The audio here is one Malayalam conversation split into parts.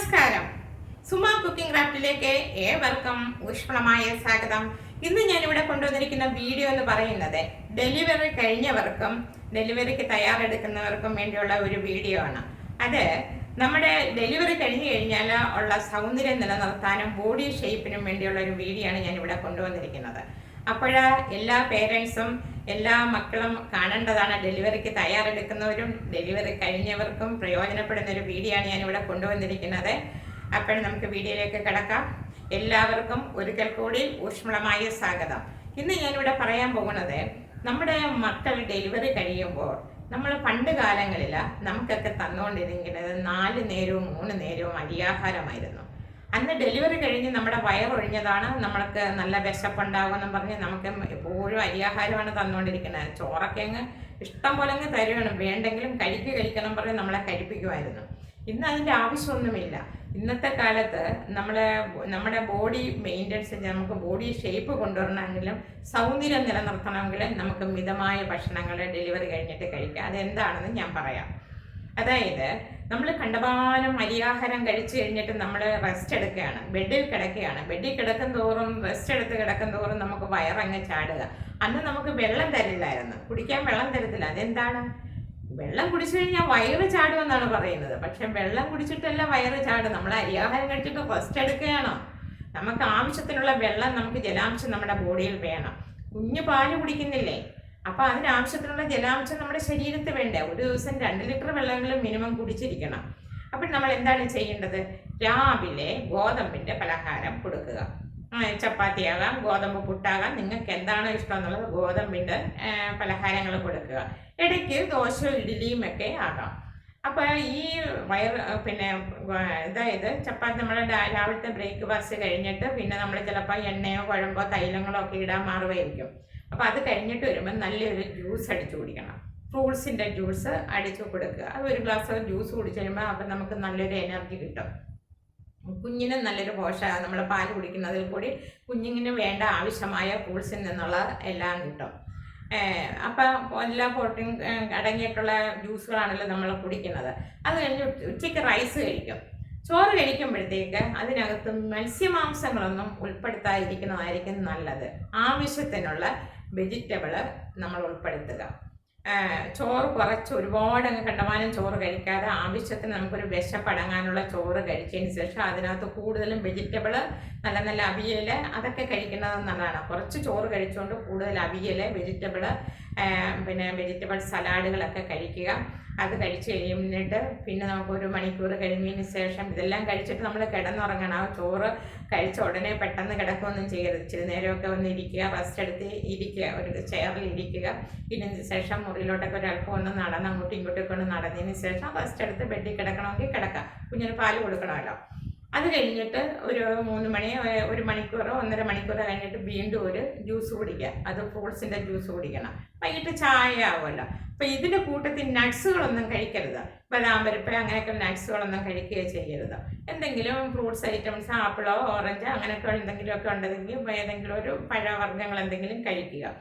നമസ്കാരം. സുമ കുക്കിംഗ് ക്രാഫ്റ്റിലേക്ക് ഏവർക്കും ഊഷ്മളമായ സ്വാഗതം. ഇന്ന് ഞാനിവിടെ കൊണ്ടുവന്നിരിക്കുന്ന വീഡിയോ എന്ന് പറയുന്നത് ഡെലിവറി കഴിഞ്ഞവർക്കും ഡെലിവറിക്ക് തയ്യാറെടുക്കുന്നവർക്കും വേണ്ടിയുള്ള ഒരു വീഡിയോ ആണ്. അത് നമ്മുടെ ഡെലിവറി കഴിഞ്ഞു കഴിഞ്ഞാൽ ഉള്ള സൗന്ദര്യം നിലനിർത്താനും ബോഡി ഷേപ്പിനും വേണ്ടിയുള്ള ഒരു വീഡിയോ ആണ് ഞാനിവിടെ കൊണ്ടുവന്നിരിക്കുന്നത്. എല്ലാ പേരൻസും എല്ലാ മക്കളും കാണേണ്ടതാണ്. ഡെലിവറിക്ക് തയ്യാറെടുക്കുന്നവരും ഡെലിവറി കഴിഞ്ഞവർക്കും പ്രയോജനപ്പെടുന്ന ഒരു വീഡിയോ ആണ് ഞാനിവിടെ കൊണ്ടുവന്നിരിക്കുന്നത്. അപ്പോൾ നമുക്ക് വീഡിയോയിലേക്ക് കിടക്കാം. എല്ലാവർക്കും ഒരിക്കൽ കൂടി ഊഷ്മളമായ സ്വാഗതം. ഇന്ന് ഞാനിവിടെ പറയാൻ പോകുന്നത്, നമ്മുടെ മക്കൾ ഡെലിവറി കഴിയുമ്പോൾ നമ്മൾ പണ്ട് കാലങ്ങളിൽ നമുക്കൊക്കെ തന്നുകൊണ്ടിരിക്കുന്നത് 4 നേരവും 3 നേരവും അരിയാഹാരമായിരുന്നു. അന്ന് ഡെലിവറി കഴിഞ്ഞ് നമ്മുടെ വയറൊഴിഞ്ഞതാണ്, നമ്മൾക്ക് നല്ല വിശപ്പുണ്ടാകുമെന്നും പറഞ്ഞ് നമുക്ക് എപ്പോഴും അരിയാഹാരമാണ് തന്നുകൊണ്ടിരിക്കുന്നത്. ചോറൊക്കെ അങ്ങ് ഇഷ്ടം പോലെ അങ്ങ് തരുവാണ്, വേണ്ടെങ്കിലും കഴിക്കണം പറഞ്ഞ് നമ്മളെ കഴിപ്പിക്കുമായിരുന്നു. ഇന്ന് അതിൻ്റെ ആവശ്യമൊന്നുമില്ല. ഇന്നത്തെ കാലത്ത് നമ്മുടെ ബോഡി മെയിൻ്റെനൻസ്, നമുക്ക് ബോഡി ഷേപ്പ് കൊണ്ടുവരണമെങ്കിലും സൗന്ദര്യം നിലനിർത്തണമെങ്കിൽ നമുക്ക് മിതമായ ഭക്ഷണങ്ങൾ ഡെലിവറി കഴിഞ്ഞിട്ട് കഴിക്കാം. അതെന്താണെന്ന് ഞാൻ പറയാം. അതായത് നമ്മൾ കണ്ടമാനം അരിയാഹാരം കഴിച്ചു കഴിഞ്ഞിട്ട് നമ്മൾ റെസ്റ്റ് എടുക്കുകയാണ്, ബെഡിൽ കിടക്കുകയാണ്. ബെഡിൽ കിടക്കും തോറും റെസ്റ്റ് എടുത്ത് കിടക്കും തോറും നമുക്ക് വയറങ്ങ് ചാടുക. അന്ന് നമുക്ക് വെള്ളം തരില്ലായിരുന്നു, കുടിക്കാൻ വെള്ളം തരത്തില്ല. അതെന്താണ്? വെള്ളം കുടിച്ചു കഴിഞ്ഞാൽ വയറ് ചാടുമെന്നാണ് പറയുന്നത്. പക്ഷെ വെള്ളം കുടിച്ചിട്ടല്ല വയറ് ചാടും, നമ്മൾ അരിയാഹാരം കഴിച്ചിട്ട് റെസ്റ്റ് എടുക്കുകയാണോ? നമുക്ക് ആവശ്യത്തിനുള്ള വെള്ളം, നമുക്ക് ജലാംശം നമ്മുടെ ബോഡിയിൽ വേണം. കുഞ്ഞ് പാല് കുടിക്കുന്നില്ലേ? അപ്പോൾ അതിനാവശ്യത്തിനുള്ള ജലാംശം നമ്മുടെ ശരീരത്തിൽ വേണ്ടേ? ഒരു ദിവസം 2 ലിറ്റർ വെള്ളമെങ്കിലും മിനിമം കുടിച്ചിരിക്കണം. അപ്പോൾ നമ്മൾ എന്താണ് ചെയ്യേണ്ടത്? രാവിലെ ഗോതമ്പിൻ്റെ പലഹാരം കൊടുക്കുക. ചപ്പാത്തിയാകാം, ഗോതമ്പ് പുട്ടാകാം, നിങ്ങൾക്ക് എന്താണോ ഇഷ്ടം എന്നുള്ളത് ഗോതമ്പിൻ്റെ പലഹാരങ്ങൾ കൊടുക്കുക. ഇടയ്ക്ക് ദോശ ഇഡ്ഡലിയും ഒക്കെ ആകാം. അപ്പോൾ ഈ അതായത് ചപ്പാത്തി നമ്മൾ രാവിലത്തെ ബ്രേക്ക്ഫാസ്റ്റ് കഴിഞ്ഞിട്ട് പിന്നെ നമ്മൾ ചിലപ്പോൾ എണ്ണയോ കുഴമ്പോ തൈലങ്ങളോ ഒക്കെ ഇടാൻ മാറുമായിരിക്കും. അപ്പോൾ അത് കഴിഞ്ഞിട്ട് വരുമ്പോൾ നല്ലൊരു ജ്യൂസ് അടിച്ചു കുടിക്കണം. ഫ്രൂട്ട്സിൻ്റെ ജ്യൂസ് അടിച്ചു കൊടുക്കുക. അത് ഒരു ഗ്ലാസ് ജ്യൂസ് കുടിച്ച് കഴിയുമ്പോൾ അപ്പം നമുക്ക് നല്ലൊരു എനർജി കിട്ടും. കുഞ്ഞിന് നല്ലൊരു പോഷകം, നമ്മൾ പാല് കുടിക്കുന്നതിൽ കൂടി കുഞ്ഞിന് വേണ്ട ആവശ്യമായ ഫ്രൂട്ട്സിൽ നിന്നുള്ള എല്ലാം കിട്ടും. അപ്പം എല്ലാ പ്രോട്ടീൻ അടങ്ങിയിട്ടുള്ള ജ്യൂസുകളാണല്ലോ നമ്മൾ കുടിക്കുന്നത്. അത് കഴിഞ്ഞ് ഉച്ചയ്ക്ക് റൈസ് കഴിക്കും. ചോറ് കഴിക്കുമ്പോഴത്തേക്ക് അതിനകത്ത് മത്സ്യമാംസങ്ങളൊന്നും ഉൾപ്പെടുത്താതിരിക്കുന്നതായിരിക്കും നല്ലത്. ആവശ്യത്തിനുള്ള വെജിറ്റബിള് നമ്മൾ ഉൾപ്പെടുത്തുക. ചോറ് കുറച്ച് ഒരുപാട് കണ്ടമാനം ചോറ് കഴിക്കാതെ ആവശ്യത്തിന് നമുക്കൊരു വിശപ്പടങ്ങാനുള്ള ചോറ് കഴിച്ചതിന് ശേഷം അതിനകത്ത് കൂടുതലും വെജിറ്റബിള്, നല്ല നല്ല അവിയൽ, അതൊക്കെ കഴിക്കുന്നത് നല്ലതാണ്. കുറച്ച് ചോറ് കഴിച്ചുകൊണ്ട് കൂടുതൽ അവിയൽ, വെജിറ്റബിള്, വെജിറ്റബിൾ സലാഡുകളൊക്കെ കഴിക്കുക. അത് കഴിച്ച് കഴിഞ്ഞിട്ട് പിന്നെ നമുക്ക് 1 മണിക്കൂർ കഴിഞ്ഞതിന് ശേഷം ഇതെല്ലാം കഴിച്ചിട്ട് നമ്മൾ കിടന്നുറങ്ങണം. ആ ചോറ് കഴിച്ച ഉടനെ പെട്ടെന്ന് കിടക്കുകയൊന്നും ചെയ്യരുത്. ഇച്ചിരി നേരമൊക്കെ ഒന്ന് ഇരിക്കുക, റെസ്റ്റ് എടുത്ത് ഇരിക്കുക, ഒരു ചെയറിൽ ഇരിക്കുക. ഇതിന് ശേഷം മുറിയിലോട്ടൊക്കെ ഒരല്പം ഒന്ന് നടന്ന് അങ്ങോട്ടും ഇങ്ങോട്ടൊക്കെ ഒന്ന് നടന്നതിന് ശേഷം റെസ്റ്റ് എടുത്ത് ബെഡിൽ കിടക്കണമെങ്കിൽ കിടക്കാം. കുഞ്ഞിന് പാല് കൊടുക്കണമല്ലോ. അത് കഴിഞ്ഞിട്ട് ഒരു 3 മണി 1 മണിക്കൂറോ 1.5 മണിക്കൂറോ കഴിഞ്ഞിട്ട് വീണ്ടും ഒരു ജ്യൂസ് കുടിക്കുക. അത് ഫ്രൂട്ട്സിൻ്റെ ജ്യൂസ് കുടിക്കണം. വൈകിട്ട് ചായ ആവുമല്ലോ. അപ്പോൾ ഇതിൻ്റെ കൂട്ടത്തിൽ നട്ട്സുകളൊന്നും കഴിക്കരുത്. ബദാം പരിപ്പ് അങ്ങനെയൊക്കെ നട്ട്സുകളൊന്നും കഴിക്കുകയോ ചെയ്യരുത്. എന്തെങ്കിലും ഫ്രൂട്ട്സ് ഐറ്റംസ്, ആപ്പിളോ ഓറഞ്ചോ അങ്ങനെയൊക്കെ എന്തെങ്കിലുമൊക്കെ ഉണ്ടെങ്കിൽ ഏതെങ്കിലും ഒരു പഴവർഗ്ഗങ്ങൾ എന്തെങ്കിലും കഴിക്കുക.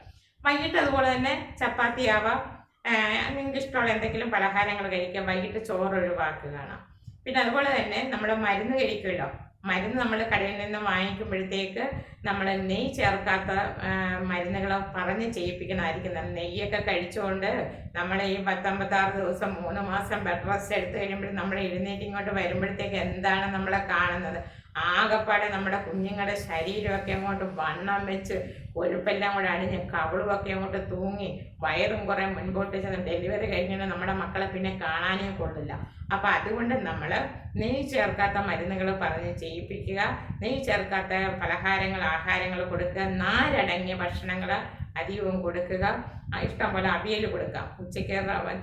വൈകിട്ട് അതുപോലെ തന്നെ ചപ്പാത്തി ആവാം, നിങ്ങൾക്ക് ഇഷ്ടമുള്ള എന്തെങ്കിലും പലഹാരങ്ങൾ കഴിക്കുക. വൈകിട്ട് ചോറ് ഒഴിവാക്കുകയാണ്. പിന്നെ അതുപോലെ തന്നെ നമ്മൾ മരുന്ന് കഴിക്കുമല്ലോ. മരുന്ന് നമ്മൾ കടയിൽ നിന്ന് വാങ്ങിക്കുമ്പോഴത്തേക്ക് നമ്മൾ നെയ്യ് ചേർക്കാത്ത മരുന്നുകൾ പറഞ്ഞ് ചെയ്യിപ്പിക്കണമായിരിക്കും. നെയ്യൊക്കെ കഴിച്ചുകൊണ്ട് നമ്മൾ ഈ 56 ദിവസം 3 മാസം ബെഡ് റെസ്റ്റ് എടുത്തു കഴിയുമ്പോൾ നമ്മൾ എഴുന്നേറ്റ് ഇങ്ങോട്ട് വരുമ്പോഴത്തേക്ക് എന്താണ് നമ്മളെ കാണുന്നത്? ആകെപ്പാടെ നമ്മുടെ കുഞ്ഞുങ്ങളുടെ ശരീരമൊക്കെ അങ്ങോട്ട് വണ്ണം വെച്ച് കൊഴുപ്പെല്ലാം കൂടെ അടിഞ്ഞ് കവിളുമൊക്കെ അങ്ങോട്ട് തൂങ്ങി വയറും കുറേ മുൻപോട്ട് ചെന്ന് ഡെലിവറി കഴിഞ്ഞാൽ നമ്മുടെ മക്കളെ പിന്നെ കാണാനേ കൊള്ളില്ല. അപ്പം അതുകൊണ്ട് നമ്മൾ നെയ്യ് ചേർക്കാത്ത മരുന്നുകൾ പറഞ്ഞ് ചെയ്യിപ്പിക്കുക. നെയ്യ് ചേർക്കാത്ത പലഹാരങ്ങൾ, ആഹാരങ്ങൾ കൊടുക്കുക. നാരടങ്ങിയ ഭക്ഷണങ്ങൾ അധികവും കൊടുക്കുക. ഇഷ്ടം പോലെ അവിയൽ കൊടുക്കാം. ഉച്ചയ്ക്ക്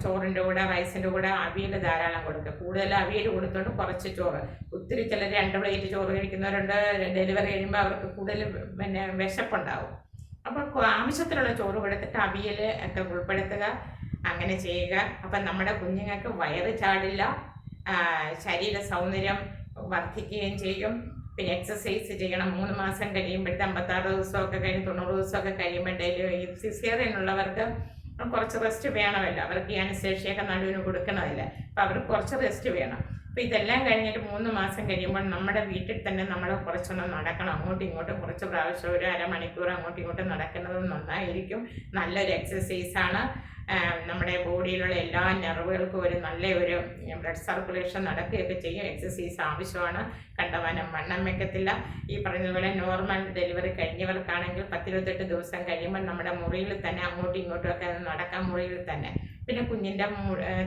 ചോറിൻ്റെ കൂടെ റൈസിൻ്റെ കൂടെ അവിയൽ ധാരാളം കൊടുക്കുക. കൂടുതൽ അവിയൽ കൊടുത്തോണ്ട് കുറച്ച് ചോറ്. ഒത്തിരി ചിലർ 2 പ്ലേറ്റ് ചോറ് കഴിക്കുന്നവരുണ്ട്. ഡെലിവറി കഴിയുമ്പോൾ അവർക്ക് കൂടുതൽ വിശപ്പുണ്ടാവും. അപ്പോൾ ആവശ്യത്തിനുള്ള ചോറ് കൊടുത്തിട്ട് അവിയൽ ഒക്കെ ഉൾപ്പെടുത്തുക. അങ്ങനെ ചെയ്യുക. അപ്പം നമ്മുടെ കുഞ്ഞുങ്ങൾക്ക് വയറ് ചാടില്ല, ശരീര സൗന്ദര്യം വർദ്ധിക്കുകയും ചെയ്യും. പിന്നെ എക്സസൈസ് ചെയ്യണം. 3 മാസം കഴിയുമ്പോഴത്തെ 56 ദിവസമൊക്കെ കഴിഞ്ഞ് 90 ദിവസമൊക്കെ കഴിയുമ്പോൾ ഡെലിവറി സിസേറിയനുള്ളവർക്ക് കുറച്ച് റെസ്റ്റ് വേണമല്ലോ. അവർക്ക് ഈ അനസ്തേഷ്യയൊക്കെ നടുവിന് കൊടുക്കണമല്ല. അപ്പം അവർക്ക് കുറച്ച് റെസ്റ്റ് വേണം. അപ്പോൾ ഇതെല്ലാം കഴിഞ്ഞിട്ട് 3 മാസം കഴിയുമ്പോൾ നമ്മുടെ വീട്ടിൽ തന്നെ നമ്മൾ കുറച്ചൊന്ന് നടക്കണം. അങ്ങോട്ടും ഇങ്ങോട്ടും കുറച്ച് പ്രാവശ്യം ഒരു അരമണിക്കൂർ അങ്ങോട്ടും ഇങ്ങോട്ടും നടക്കുന്നത് നന്നായിരിക്കും. നല്ലൊരു എക്സസൈസാണ്. നമ്മുടെ ബോഡിയിലുള്ള എല്ലാ നെർവുകൾക്കും ഒരു നല്ലൊരു ബ്ലഡ് സർക്കുലേഷൻ നടക്കുകയൊക്കെ ചെയ്യും. എക്സസൈസ് ആവശ്യമാണ്. കണ്ടമാനം വണ്ണം വെക്കത്തില്ല. ഈ പറഞ്ഞതുപോലെ നോർമൽ ഡെലിവറി കഴിഞ്ഞവർക്കാണെങ്കിൽ 10-28 ദിവസം കഴിയുമ്പോൾ നമ്മുടെ മുറിയിൽ തന്നെ അങ്ങോട്ടും ഇങ്ങോട്ടും ഒക്കെ നടക്കാം, മുറിയിൽ തന്നെ. പിന്നെ കുഞ്ഞിൻ്റെ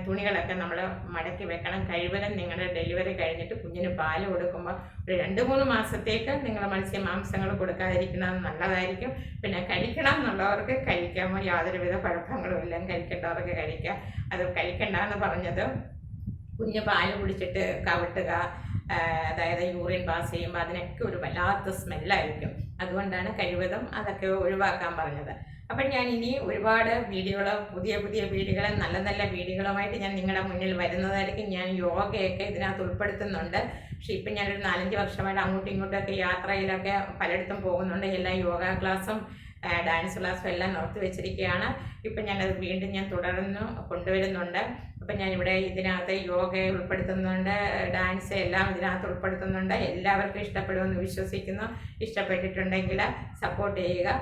തുണികളൊക്കെ നമ്മൾ മടക്കി വെക്കണം. കഴിവതും നിങ്ങളുടെ ഡെലിവറി കഴിഞ്ഞിട്ട് കുഞ്ഞിന് പാല് കൊടുക്കുമ്പോൾ ഒരു 2-3 മാസത്തേക്ക് നിങ്ങൾ മത്സ്യമാംസങ്ങൾ കൊടുക്കാതിരിക്കുന്നത് നല്ലതായിരിക്കും. പിന്നെ കഴിക്കണം എന്നുള്ളവർക്ക് കഴിക്കാമോ, യാതൊരുവിധ കുഴപ്പങ്ങളും ഇല്ല. കഴിക്കേണ്ടവർക്ക് കഴിക്കാം. അത് കഴിക്കണ്ട എന്ന് പറഞ്ഞത് കുഞ്ഞ് പാല് കുടിച്ചിട്ട് കവിട്ടുക, അതായത് യൂറിൻ പാസ് ചെയ്യുമ്പോൾ അതിനൊക്കെ ഒരു വല്ലാത്ത സ്മെല്ലായിരിക്കും. അതുകൊണ്ടാണ് കഴിവതും അതൊക്കെ ഒഴിവാക്കാൻ പറഞ്ഞത്. അപ്പം ഞാൻ ഇനി ഒരുപാട് വീഡിയോകൾ, പുതിയ വീഡിയോകൾ, നല്ല നല്ല വീഡിയോകളുമായിട്ട് ഞാൻ നിങ്ങളുടെ മുന്നിൽ വരുന്നതായിരിക്കും. ഞാൻ യോഗയൊക്കെ ഇതിനകത്ത് ഉൾപ്പെടുത്തുന്നുണ്ട്. പക്ഷെ ഇപ്പം ഞാനൊരു 4-5 വർഷമായിട്ട് അങ്ങോട്ടും ഇങ്ങോട്ടൊക്കെ യാത്രയിലൊക്കെ പലയിടത്തും പോകുന്നുണ്ട്. എല്ലാ യോഗ ക്ലാസ്സും ഡാൻസ് ക്ലാസ്സും എല്ലാം നിർത്തി വെച്ചിരിക്കുകയാണ്. ഇപ്പം ഞാനത് വീണ്ടും ഞാൻ തുടർന്ന് കൊണ്ടുവരുന്നുണ്ട്. അപ്പം ഞാനിവിടെ ഇതിനകത്ത് യോഗ ഉൾപ്പെടുത്തുന്നുണ്ട്, ഡാൻസ് എല്ലാം ഇതിനകത്ത് ഉൾപ്പെടുത്തുന്നുണ്ട്. എല്ലാവർക്കും ഇഷ്ടപ്പെടുമെന്ന് വിശ്വസിക്കുന്നു. ഇഷ്ടപ്പെട്ടിട്ടുണ്ടെങ്കിൽ സപ്പോർട്ട് ചെയ്യുക.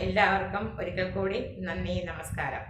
എല്ലാവർക്കും ഒരിക്കൽ കൂടി നന്ദി, നമസ്കാരം.